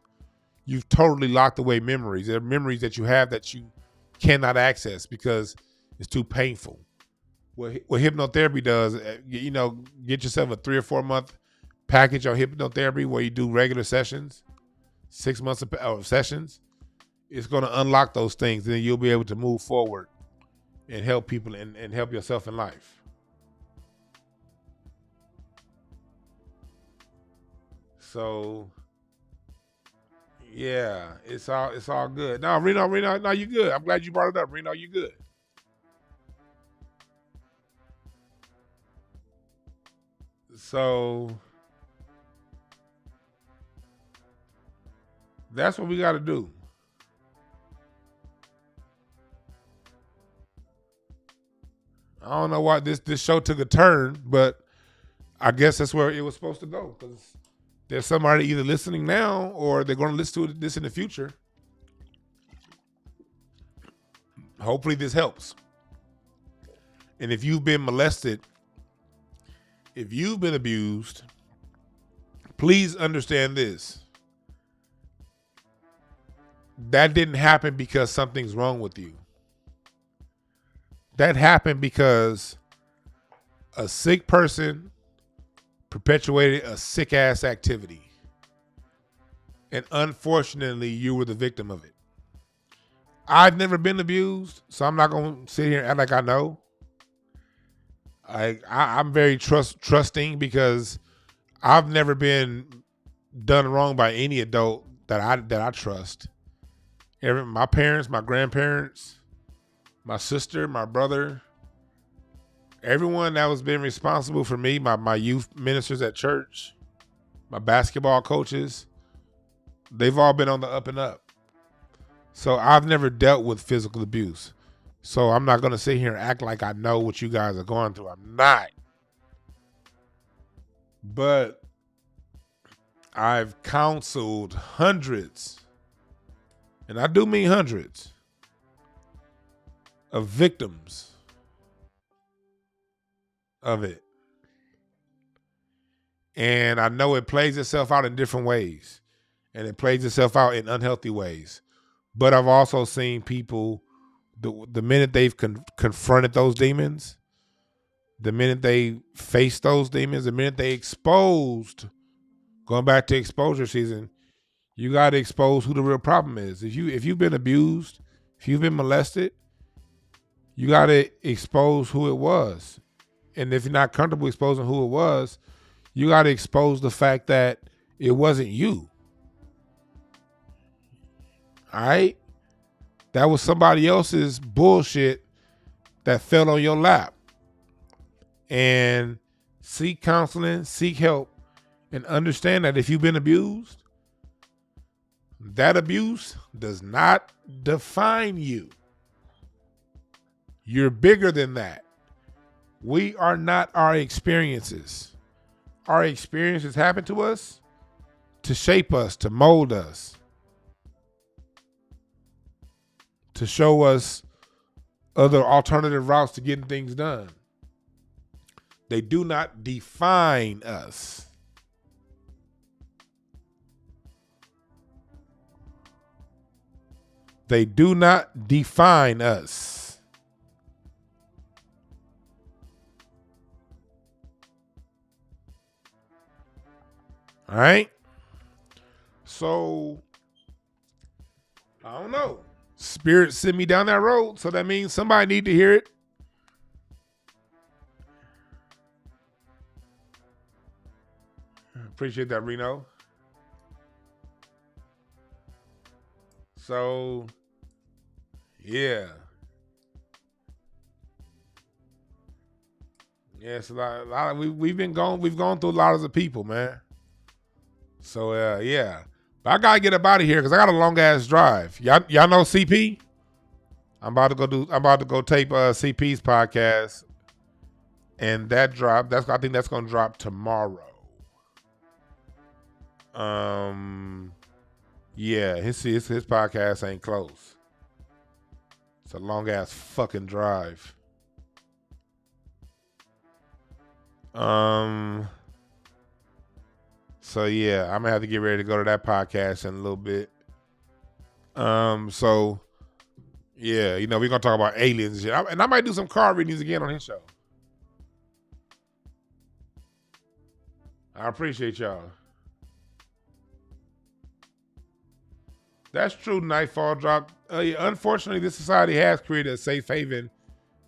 you've totally locked away memories. There are memories that you have that you cannot access because it's too painful. What hypnotherapy does, get yourself a 3 or 4 month package on hypnotherapy where you do regular sessions, 6 months of sessions. It's going to unlock those things, and then you'll be able to move forward and help people and help yourself in life. So, yeah, it's all good. No, Reno, no, you good. I'm glad you brought it up. Reno, you good. So, that's what we got to do. I don't know why this show took a turn, but I guess that's where it was supposed to go, because there's somebody either listening now or they're going to listen to this in the future. Hopefully this helps. And if you've been molested, if you've been abused, please understand this. That didn't happen because something's wrong with you. That happened because a sick person perpetuated a sick ass activity. And unfortunately, you were the victim of it. I've never been abused, so I'm not going to sit here and act like I know. I'm very trusting because I've never been done wrong by any adult that I trust. My parents, my grandparents, my sister, my brother, everyone that was being responsible for me, my youth ministers at church, my basketball coaches, they've all been on the up and up. So I've never dealt with physical abuse. So I'm not going to sit here and act like I know what you guys are going through. I'm not. But I've counseled hundreds, and I do mean hundreds, of victims of it. And I know it plays itself out in different ways, and it plays itself out in unhealthy ways. But I've also seen people, the minute they've confronted those demons, the minute they faced those demons, the minute they exposed, going back to exposure season, you got to expose who the real problem is. If you've been abused, if you've been molested, you got to expose who it was. And if you're not comfortable exposing who it was, you got to expose the fact that it wasn't you. All right? That was somebody else's bullshit that fell on your lap. And seek counseling, seek help, and understand that if you've been abused, that abuse does not define you. You're bigger than that. We are not our experiences. Our experiences happen to us to shape us, to mold us, to show us other alternative routes to getting things done. They do not define us. They do not define us. All right? So, I don't know. Spirit sent me down that road, so that means somebody need to hear it. Appreciate that, Reno. So, yeah. Yeah, it's a lot of, we've gone through a lot as a people, man. So, yeah. But I gotta get up out of here because I got a long ass drive. Y'all know CP? I'm about to go tape CP's podcast. And that drop, I think that's gonna drop tomorrow. Yeah, his podcast ain't close. It's a long ass fucking drive. So yeah, I'm gonna have to get ready to go to that podcast in a little bit. So yeah, we're gonna talk about aliens and shit. And I might do some card readings again on his show. I appreciate y'all. That's true, Nightfall Drop. Unfortunately, this society has created a safe haven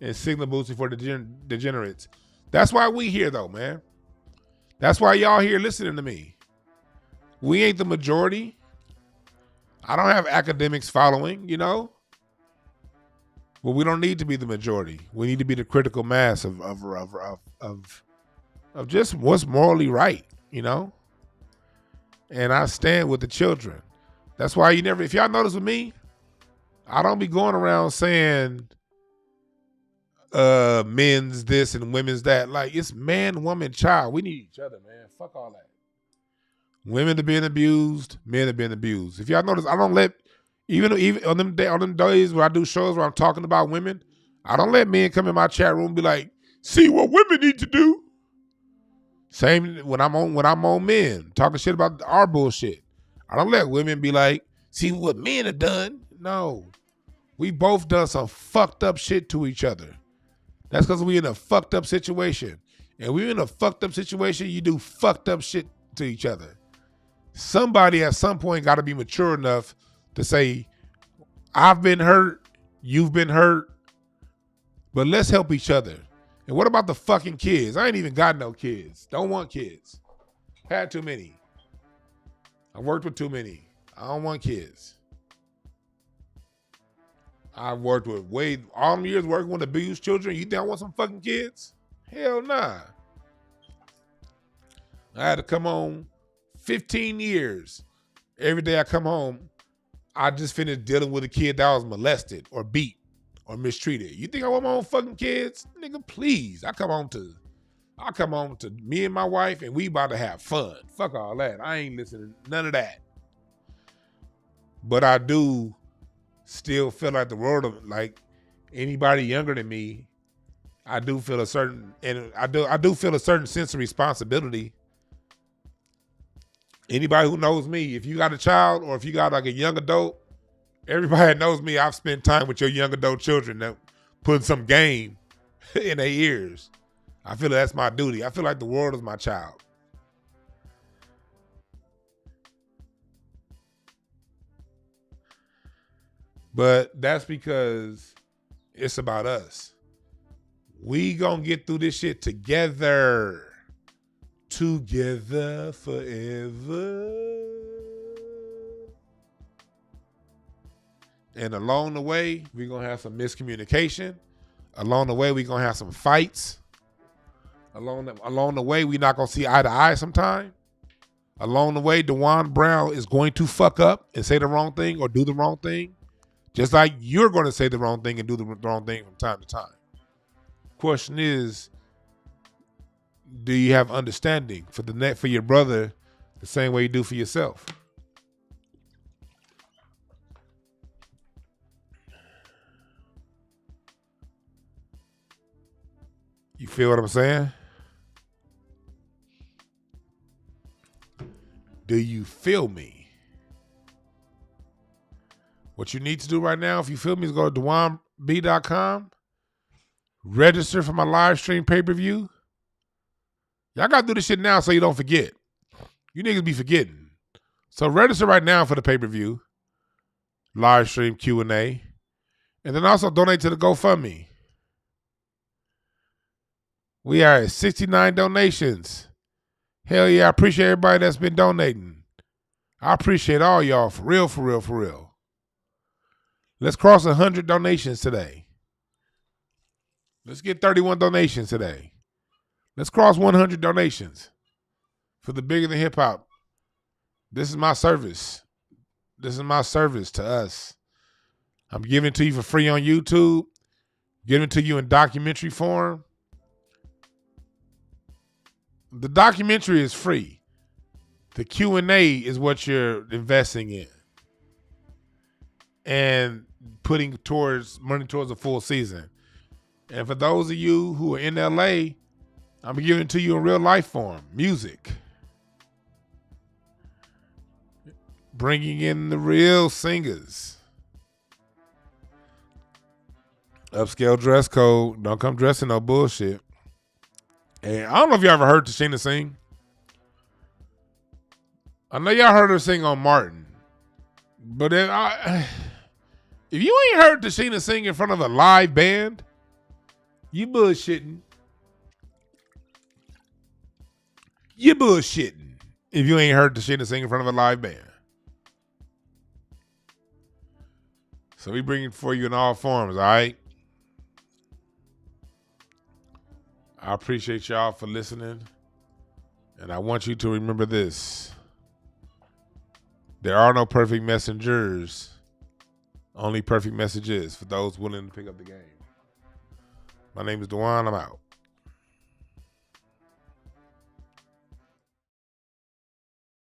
and signal boosting for degenerates. That's why we here, though, man. That's why y'all here listening to me. We ain't the majority. I don't have academics following, Well, we don't need to be the majority. We need to be the critical mass of just what's morally right, And I stand with the children. That's why if y'all notice with me, I don't be going around saying men's this and women's that. Like, it's man, woman, child. We need each other, man. Fuck all that. Women are being abused, men are being abused. If y'all notice, I don't let, even on them days where I do shows where I'm talking about women, I don't let men come in my chat room and be like, see what women need to do. Same when I'm on men, talking shit about our bullshit. I don't let women be like, see what men have done. No. We both done some fucked up shit to each other. That's because we in a fucked up situation. And we in a fucked up situation, you do fucked up shit to each other. Somebody at some point got to be mature enough to say, I've been hurt, you've been hurt, but let's help each other. And what about the fucking kids? I ain't even got no kids. Don't want kids. Had too many. I worked with too many. I don't want kids. I've worked with all them years working with abused children. You think I want some fucking kids? Hell nah. I had to come home 15 years. Every day I come home, I just finished dealing with a kid that was molested or beat or mistreated. You think I want my own fucking kids? Nigga, please. I come home to me and my wife and we about to have fun. Fuck all that. I ain't listening to none of that. But I do still feel like the world, like anybody younger than me, I do feel a certain sense of responsibility. Anybody who knows me, if you got a child or if you got like a young adult, everybody that knows me, I've spent time with your young adult children that putting some game in their ears. I feel that's my duty. I feel like the world is my child. But that's because it's about us. We gonna get through this shit together. Together forever. And along the way, we're gonna have some miscommunication. Along the way, we're gonna have some fights. Along the way, we're not gonna see eye to eye sometime. Along the way, DeJuan Brown is going to fuck up and say the wrong thing or do the wrong thing. Just like you're going to say the wrong thing and do the wrong thing from time to time. Question is, do you have understanding for your brother the same way you do for yourself? You feel what I'm saying? Do you feel me? What you need to do right now, if you feel me, is go to DeJuanB.com, register for my live stream pay-per-view. Y'all got to do this shit now so you don't forget. You niggas be forgetting. So register right now for the pay-per-view, live stream Q&A, and then also donate to the GoFundMe. We are at 69 donations. Hell yeah, I appreciate everybody that's been donating. I appreciate all y'all, for real, for real, for real. Let's cross 100 donations today. Let's get 31 donations today. Let's cross 100 donations for the Bigger Than Hip Hop. This is my service. This is my service to us. I'm giving it to you for free on YouTube, giving it to you in documentary form. The documentary is free. The Q&A is what you're investing in and putting money towards a full season. And for those of you who are in LA, I'm giving it to you in real life form, music. Bringing in the real singers. Upscale dress code. Don't come dressing no bullshit. And I don't know if you ever heard Tashina sing. I know y'all heard her sing on Martin. But if you ain't heard Tashina sing in front of a live band, you bullshitting. You bullshitting if you ain't heard Tashina sing in front of a live band. So we bring it for you in all forms, all right? I appreciate y'all for listening. And I want you to remember this. There are no perfect messengers. Only perfect messages for those willing to pick up the game. My name is DeJuan. I'm out.